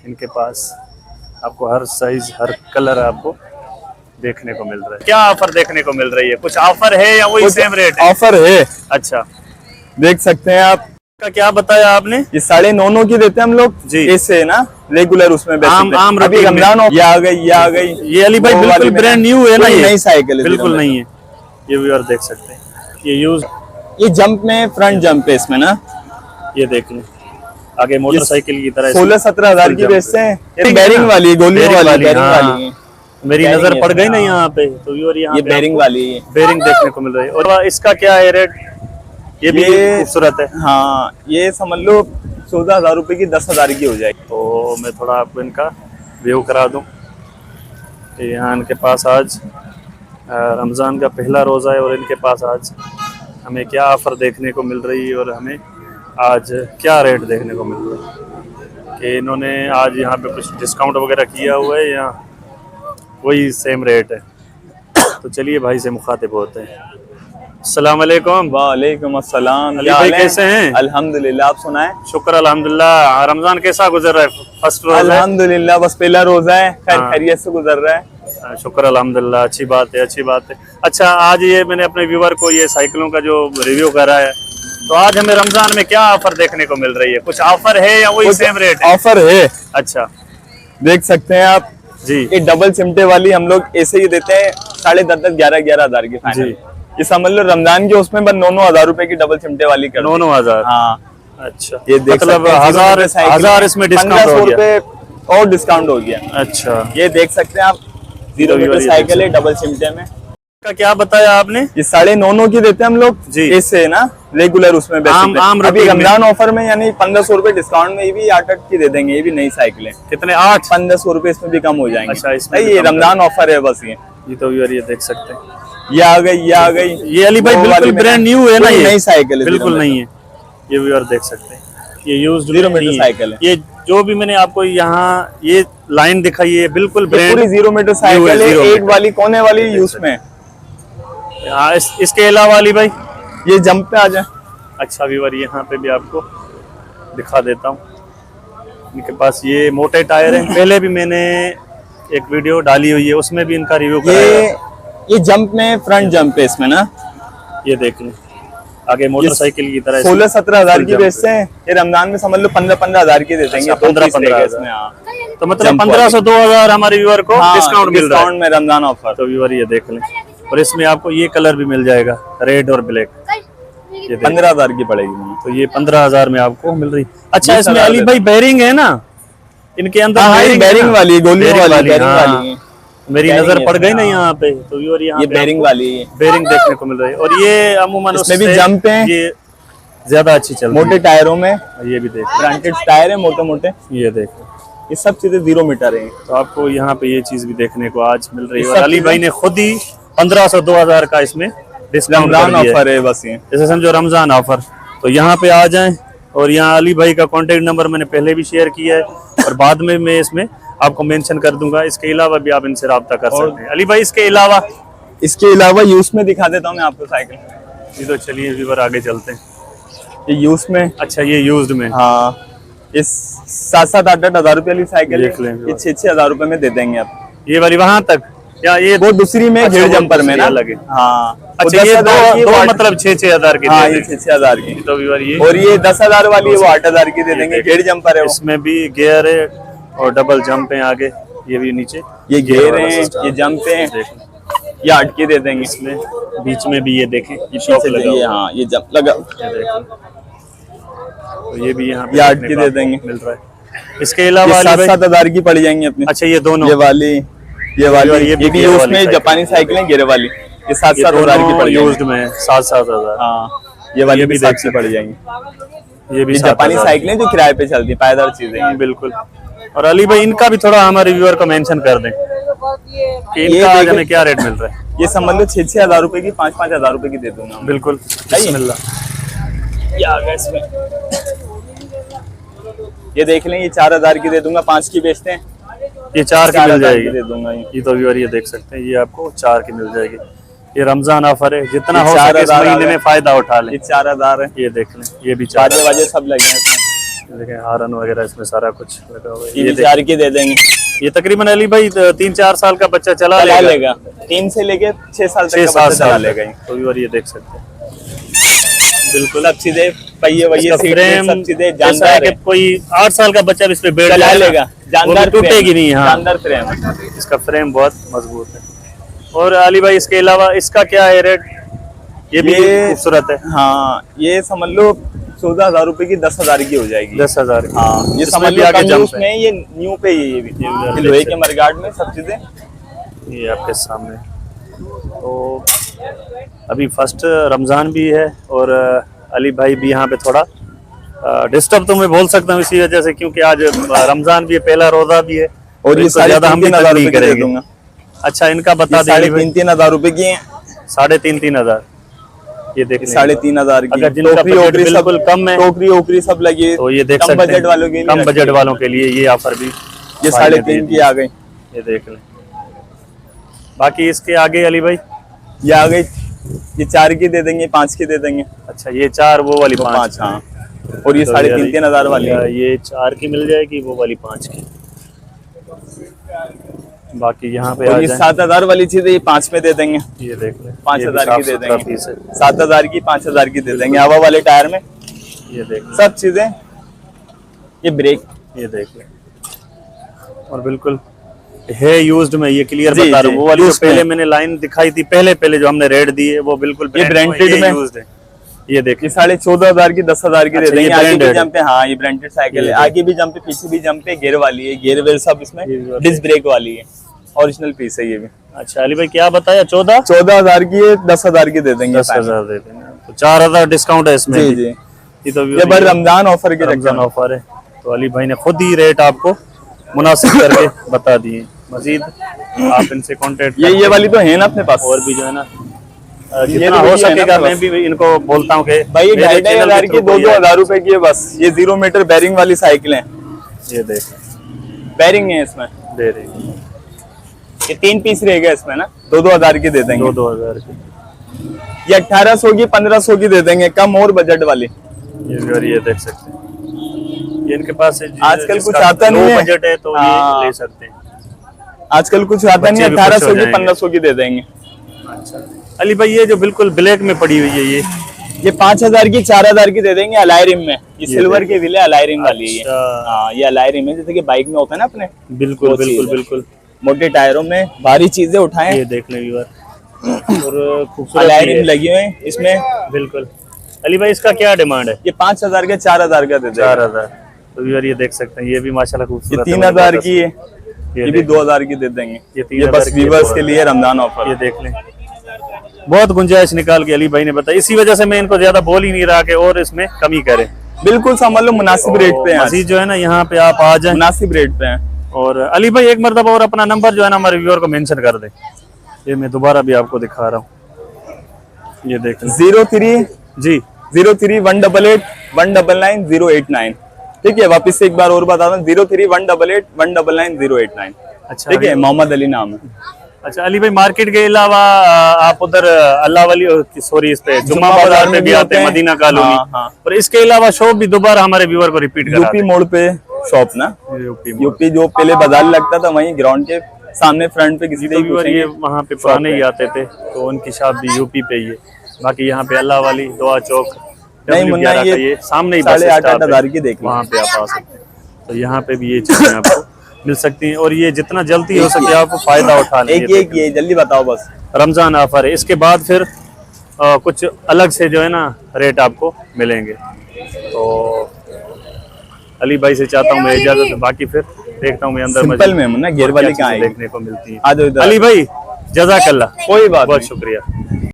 इनके पास आपको हर साइज हर कलर आपको देखने को मिल रहा है। क्या ऑफर देखने को मिल रही है? कुछ ऑफर है या वही सेम रेट है? ऑफर है, अच्छा, देख सकते हैं आप। का क्या बताया आपने? ये 9.5 की देते हैं हम लोग जी। इससे ना रेगुलर उसमें आम अभी रमजान ये आ गई। ये अली भाई बिल्कुल ब्रांड न्यू है ना, ये नई साइकिल बिल्कुल नहीं है। ये व्यूअर देख सकते हैं, ये यूज, ये जंप में फ्रंट जंप है इसमें ना, ये देख लें आगे मोटरसाइकिल की तरह 16-17 हजार की बेचते हैं। ये बेरिंग वाली गोलियों वाली बेरिंग वाली मेरी नजर पड़ गई ना यहाँ पे, तो व्यूअर यहाँ ये बेरिंग वाली बेरिंग देखने को मिल रही है। और इसका क्या है रेट? ये भी खूबसूरत है। हाँ, ये समझ लो 14,000 रुपए की 10,000 की हो जाएगी। तो मैं थोड़ा आपको इनका व्यू करा दूं। यहाँ इनके पास आज रमज़ान का पहला रोज़ा है और इनके पास आज हमें क्या ऑफ़र देखने को मिल रही है और हमें आज क्या रेट देखने को मिल रहा है कि इन्होंने आज यहाँ पे कुछ डिस्काउंट वगैरह किया हुआ है या वही सेम रेट है। तो चलिए भाई से मुखातिब होते हैं। अस्सलाम वालेकुम। वालेकुम अस्सलाम। अली भाई कैसे हैं? अल्हम्दुलिल्लाह, आप सुनाएं? शुक्र अल्हम्दुलिल्लाह। रमज़ान कैसा गुजर रहा है? फर्स्ट रोज़ा अल्हम्दुलिल्लाह, बस पहला रोज़ा है, खैरियत से गुजर रहा है। शुक्र अल्हम्दुलिल्लाह, अच्छी बात है, अच्छी बात है। अच्छा, आज ये मैंने अपने व्यूअर को ये साइकिलों का जो रिव्यू करा है, तो आज हमें रमजान में क्या ऑफर देखने को मिल रही है? कुछ ऑफर है या वही सेम रेट है? ऑफर है। अच्छा, देख सकते हैं आप जी। ये डबल चिमटे वाली हम लोग ऐसे ही देते हैं 10.5 11 हजार की फाइनल। ये समझ लो रमजान के उसमें बस 9 हजार रुपए की डबल चिमटे वाली कर 9 हजार। हाँ, अच्छा, ये मतलब हजार इसमें डिस्काउंट हो गया और डिस्काउंट हो गया। अच्छा, ये देख सकते हैं आप, 0 मीटर साइकिल है डबल चिमटे में। का क्या बताया आपने? ये 9.5 की देते हैं हम लोग जी, इससे ना रेगुलर उसमें अभी रमजान ऑफर में यानी 1500 रुपए डिस्काउंट में ये भी 8 की दे देंगे। ये भी नई साइकिल है। कितने? 8 1500 रुपए इसमें भी कम हो जाएंगे। अच्छा, इसमें ये रमजान ऑफर है बस। ये तो ये देख सकते हैं, ये आ गई। ये अली भाई बिल्कुल ब्रांड न्यू है ना, ये नई साइकिल बिल्कुल नहीं है। ये व्यूअर देख सकते हैं, ये यूज्ड 0 मीटर साइकिल है। ये जो भी मैंने आपको यहाँ ये लाइन दिखाई है बिल्कुल ब्रांड 0 मीटर साइकिल है। एक वाली कोने वाली यूज में। हाँ, इसके अलावा वाली भाई ये जंप पे आ जाए। अच्छा व्यूअर, यहाँ पे भी आपको दिखा देता हूँ। इनके पास ये मोटे टायर हैं। पहले भी मैंने एक वीडियो डाली हुई है, उसमें भी इनका रिव्यू कराया। ये जंप में फ्रंट जंप है इसमें ना, ये देख लें आगे मोटरसाइकिल की तरह 16-17 हजार की बेचते हैं। ये रमजान में समझ लो 15-15 हजार की दे देंगे। 15-15 इसमें। तो मतलब 1500-2000 हमारे व्यूअर को डिस्काउंट मिल रहा है में रमजान ऑफर। तो व्यूअर ये देख लें, और इसमें आपको ये कलर भी मिल जाएगा, रेड और ब्लैक। ये 15,000 की पड़ेगी। तो ये 15,000 में आपको मिल रही। अच्छा, इसमें अली भाई बेरिंग है ना इनके अंदर? बेरिंग वाली गोलियों वाली बेरिंग वाली मेरी नजर पड़ गई ना यहाँ पे, तो ये बेरिंग वाली बेरिंग देखने को मिल रही है। और ये अमूमन उसमें भी जंप है, ये ज्यादा अच्छी चल रही है मोटे टायरों में। ये भी देख, ब्रांडेड टायर है मोटे मोटे। ये देख, ये सब चीजें 0 मीटर है। तो आपको यहाँ पे ये चीज भी देखने को आज मिल रही है। और अली भाई ने खुद ही 1500-2000 का इसमें डिस्काउंट ऑफर है बस। ये जैसे समझो रमजान ऑफर। तो यहाँ पे आ जाएं, और यहाँ अली भाई का कॉन्टेक्ट नंबर मैंने पहले भी शेयर किया है और बाद में मैं इसमें आपको मेंशन कर दूंगा। इसके अलावा भी आप इनसे राब्ता कर सकते हैं। अली भाई इसके अलावा यूज में दिखा देता हूँ मैं आपको साइकिल। जी, तो चलिए व्यूअर आगे चलते हैं। ये यूज में। अच्छा, ये यूज्ड में। हाँ, इस 7-8 हजार रुपए वाली साइकिल ये 6-6 हजार रुपए में दे देंगे आप। ये वाली वहां तक या ये वो दूसरी में घेर जंपर में ना लगे? हाँ, अच्छा, ये दो मतलब 6-6 हजार की। हाँ, ये 6-6 हजार की। तो व्यूअर ये, और ये 10,000 वाली है वो 8 हजार की दे देंगे। घेर जंपर है, इसमें भी गियर है और डबल जंप है आगे। ये भी नीचे ये घेर है, ये जंप है, ये 8 की दे देंगे। इसमें बीच में भी ये देखें, ये शॉक लगा हुआ। हाँ, ये जंप लगा। तो ये भी यहाँ पे 8 की दे देंगे, मिल रहा है। इसके अलावा 7-7 हजार की पड़ जाएंगी अपनी। अच्छा, ये दोनों, ये भी उसमें जापानी साइकिल है, गियर वाली। ये 7-7 हजार की पड़ यूज्ड में 7-7 हजार। हाँ, ये वाली भी 7 की पड़ जाएंगी। ये भी जापानी साइकिल है जो किराए पे चलती है, पायदार चीजें। बिल्कुल। और अली भाई इनका भी थोड़ा हमारे व्यूअर को मेंशन कर दें कि इनका आज हमें क्या रेट मिल रहा है। ये समझ लो 6-6 हजार रुपए की 5-5 हजार रुपए की दे दूंगा। बिल्कुल, ये देख लें, ये 4 हजार की दे दूंगा। 5 की बेचते हैं, ये 4 की मिल जाएगी। दे दूंगा ये तो व्यूअर ये देख सकते हैं, ये आपको 4 की मिल जाएगी। ये रमजान ऑफर है, जितना हो सके इस महीने में फायदा उठा लें। ये 4 हजार है। ये देख लें, ये भी 4 बाजे सब लगे हैं इसमें। देखें हारन वगैरह इसमें सारा कुछ लगा हुआ है। ये भी 4 की दे देंगे। ये तकरीबन अली भाई 3-4 साल का बच्चा चला लेगा 3 से लेके 6 साल तक का बच्चा चला लेगा ये। तो व्यूअर ये देख सकते हैं बिल्कुल सब चीजें पहिए वही फ्रेम सब चीजें जैसा जानदार है है। कि कोई 8 साल का बच्चा भी इस पे बैठ चला जाएगा, लेगा, वो जानदार भी टूटेगी नहीं। हाँ, जानदार फ्रेम। इसका फ्रेम बहुत मजबूत है। और अली भाई इसके अलावा इसका क्या है रेट? ये भी खूबसूरत है। हाँ, ये समझ लो 14,000 रुपए की 10,000 की हो जाएगी। 10,000। हाँ, ये समझ लो आगे जंप में ये न्यू पे ये भी लोहे के मरगाड में सब चीजें ये आपके सामने। तो अभी फर्स्ट रमजान भी है और अली भाई भी यहाँ पे थोड़ा डिस्टर्ब तो मैं बोल सकता हूँ इसी वजह से, क्योंकि आज रमजान भी है, पहला रोजा भी है और ये ज्यादा हम भी 3,000 नहीं रुपए करेंगे। अच्छा, इनका बता दें 3,500 रुपए की है। 3,500 ये देख 3,500 की। अगर जिनका बजट बिल्कुल कम है, टोकरी ओकरी सब लगी है, तो ये देख कम सकते बजट हैं। वालों के लिए कम बजट वालों के लिए ये ऑफर भी ये 3,500 की आ गई। ये देख लें। बाकी इसके आगे अली भाई ये आ गई, ये 4 की दे देंगे, 5 की दे देंगे। अच्छा, ये 4 वो वाली 5। हाँ, और ये तो 3,500 वाली है। ये 4 की मिल जाएगी, वो वाली 5 की। बाकी यहाँ पे और ये 7,000 वाली चीज है, ये 5 में दे देंगे। ये देख लें, 5,000 की दे देंगे। है। 7,000 की 5,000 की दे देंगे हवा वाले टायर में। ये देख लें, सब चीजें। ये ब्रेक, ये देख लें। और बिल्कुल है यूज्ड में, ये क्लियर जी, बता रहा हूँ। वो वाली जो used पहले में। मैंने लाइन दिखाई थी, पहले जो हमने रेट दी है वो बिल्कुल ये ब्रांडेड में यूज्ड है। ये देखिए, 14,500 की 10,000 की दे अच्छा, देंगे। ये आगे भी branded जंप पे, हाँ, ये ब्रांडेड साइकिल है। आगे भी जंप पे, पीछे भी जंप पे, गियर वाली है, गियर वेल सब इसमें डिस्क ब्रेक वाली है। ओरिजिनल पीस है ये भी। अच्छा अली भाई क्या बताया? 14,000 की है, 10,000 की दे देंगे। 10,000 दे देंगे, तो 4,000 डिस्काउंट है इसमें। जी जी, ये तो ये बस रमजान ऑफर के रमजान ऑफर है, तो अली भाई ने खुद ही रेट आपको मुनासिब करके बता दिए। मजीद आप इनसे कांटेक्ट ये वाली तो है ना अपने पास, और भी जो है ना तो जितना हो वही है ना सकेगा अपने मैं भी इनको बोलता हूँ कि भाई, ये मेरे 2,500 चैनल के की थ्रू 2,000 रुपए की है बस। ये 0 मीटर बैरिंग वाली साइकिल है। ये देख बैरिंग है इसमें, दे रही है। ये 3 पीस रहेगा इसमें ना, 2,000 की दे देंगे। 2,000 की। ये 1,800 की 1,500 की दे देंगे, कम और बजट वाली। ये देख सकते हैं, ये इनके पास है। आजकल कुछ आता नहीं है, बजट है तो हाँ। ये ले सकते हैं। आजकल कुछ आता नहीं है, 1,800 की 1,500 की दे देंगे। अच्छा अली भाई, ये जो बिल्कुल ब्लैक में पड़ी हुई है ये 5,000 की 4,000 की दे देंगे अलाई रिम में। ये सिल्वर के व्हील है, अलाई रिम वाली है। अच्छा। हाँ, ये अलाई रिम है, जैसे कि बाइक में होता है ना अपने। बिल्कुल वो चीज़ बिल्कुल है। बिल्कुल मोटे टायरों में भारी चीजें उठाएं, ये देख लें व्यूअर, और खूबसूरत अलाई भी रिम है। लगी हुई है इसमें। बिल्कुल अली भाई, इसका क्या डिमांड है? ये 5,000 का 4,000 का दे देंगे। 4,000। तो व्यूअर ये देख सकते हैं, ये भी माशाल्लाह ये खूबसूरत है। 3,000 की है, ये भी देख- 2,000 की दे देंगे। ये ये 3,000 बस की है, व्यूअर्स के 2,000। लिए रमजान ऑफर। ये देख लें, बहुत गुंजाइश निकाल के अली भाई ने बताया। इसी वजह से मैं इनको ज्यादा बोल ही नहीं रहा कि और इसमें कमी करें। बिल्कुल समझ लो मुनासिब रेट पे है, मजीद जो है ना यहाँ पे आप आ जाए। मुनासिब रेट पे है। और अली भाई एक मरतबा और अपना नंबर जो है ना हमारे व्यूअर को मेंशन कर दे। ये मैं दोबारा भी आपको दिखा रहा हूँ, ये देख लें। 03 जी 03 188 199 089। ठीक है, वापस से एक बार और बता दूं, 03 188 199 089। अच्छा ठीक है, मोहम्मद अली नाम है। अच्छा अली भाई, मार्केट के अलावा आप उधर अल्लाह वाली, सॉरी, इस पे जुम्मा बाजार में भी आते हैं, मदीना कॉलोनी। हाँ। और इसके अलावा शॉप भी दोबारा हमारे व्यूअर को रिपीट करा यूपी मोड़ पे शॉप ना, यूपी जो पहले बाजार लगता था वहीं ग्राउंड के सामने फ्रंट पे किसी व्यूअर ये वहाँ पे पुराने ही आते थे, तो उनकी शॉप भी यूपी पे ही है। बाकी यहाँ पे अल्लाह वाली, दुआ चौक, नहीं मुन्ना, ये सामने ही 8,500 की देख लो, वहाँ पे आप आ सकते हैं। तो यहाँ पे भी ये चीजें आपको मिल सकती हैं, और ये जितना जल्दी हो सके आपको फायदा उठा लें। एक ये जल्दी बताओ बस। रमजान ऑफर है, इसके बाद फिर कुछ अलग से जो है ना रेट आपको मिलेंगे। तो अली भाई से चाहता हूँ मैं इजाजत, बाकी फिर देखता हूँ मैं अंदर सिंपल में मुन्ना, गियर वाली कहाँ है देखने को मिलती है। आ जाओ इधर। अली भाई जज़ाकल्लाह, कोई बात बहुत नहीं। शुक्रिया।